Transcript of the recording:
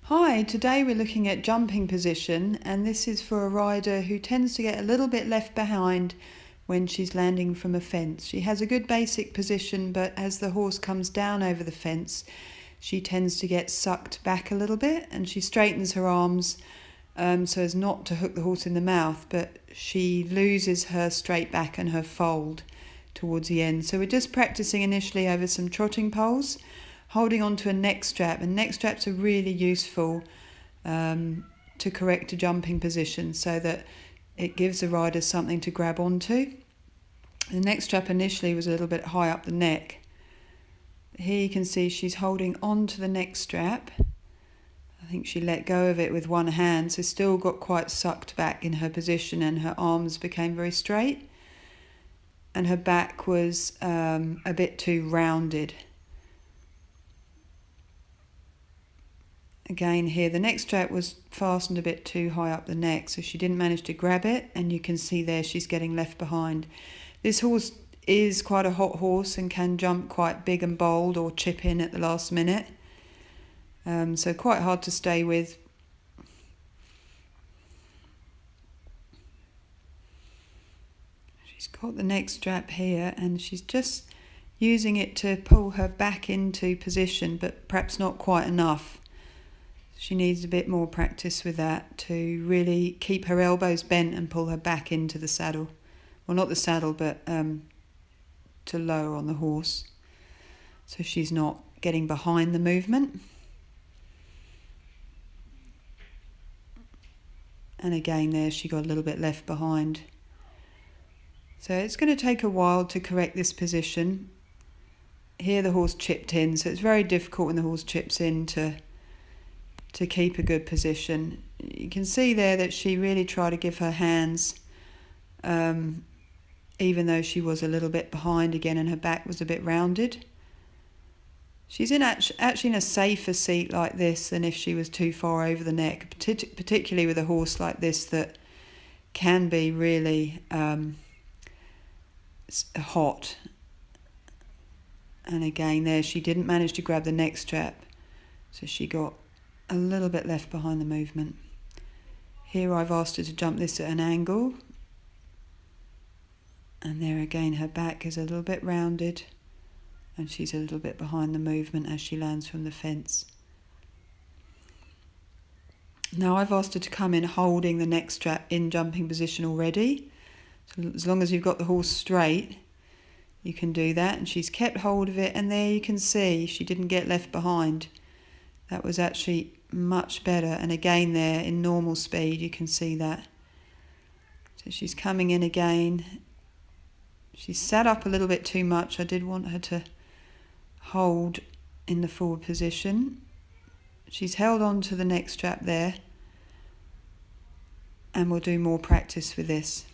Hi, today we're looking at jumping position, and this is for a rider who tends to get a little bit left behind when she's landing from a fence. She has a good basic position, but as the horse comes down over the fence, she tends to get sucked back a little bit, and she straightens her arms so as not to hook the horse in the mouth, but she loses her straight back and her fold towards the end. So we're just practicing initially over some trotting poles, holding on to a neck strap, and neck straps are really useful to correct a jumping position so that it gives the rider something to grab onto. The neck strap initially was a little bit high up the neck. Here you can see she's holding on to the neck strap. I think she let go of it with one hand, so still got quite sucked back in her position, and her arms became very straight and her back was a bit too rounded. Again here, the neck strap was fastened a bit too high up the neck, so she didn't manage to grab it, and you can see there she's getting left behind. This horse is quite a hot horse and can jump quite big and bold or chip in at the last minute. So quite hard to stay with. She's got the neck strap here and she's just using it to pull her back into position, but perhaps not quite enough. She needs a bit more practice with that to really keep her elbows bent and pull her back into the saddle. Well, not the saddle, but to lower on the horse, so she's not getting behind the movement. And again there she got a little bit left behind. So it's going to take a while to correct this position. Here the horse chipped in, so it's very difficult when the horse chips in to keep a good position. You can see there that she really tried to give her hands, even though she was a little bit behind again and her back was a bit rounded. She's actually in a safer seat like this than if she was too far over the neck, particularly with a horse like this that can be really hot. And again there she didn't manage to grab the neck strap, so she got a little bit left behind the movement. Here I've asked her to jump this at an angle, and there again her back is a little bit rounded and she's a little bit behind the movement as she lands from the fence. Now I've asked her to come in holding the neck strap in jumping position already. So as long as you've got the horse straight, you can do that, and she's kept hold of it, and there you can see she didn't get left behind. That was actually much better, and again there in normal speed you can see that. So she's coming in again. She's sat up a little bit too much. I did want her to hold in the forward position. She's held on to the neck strap there, and we'll do more practice with this.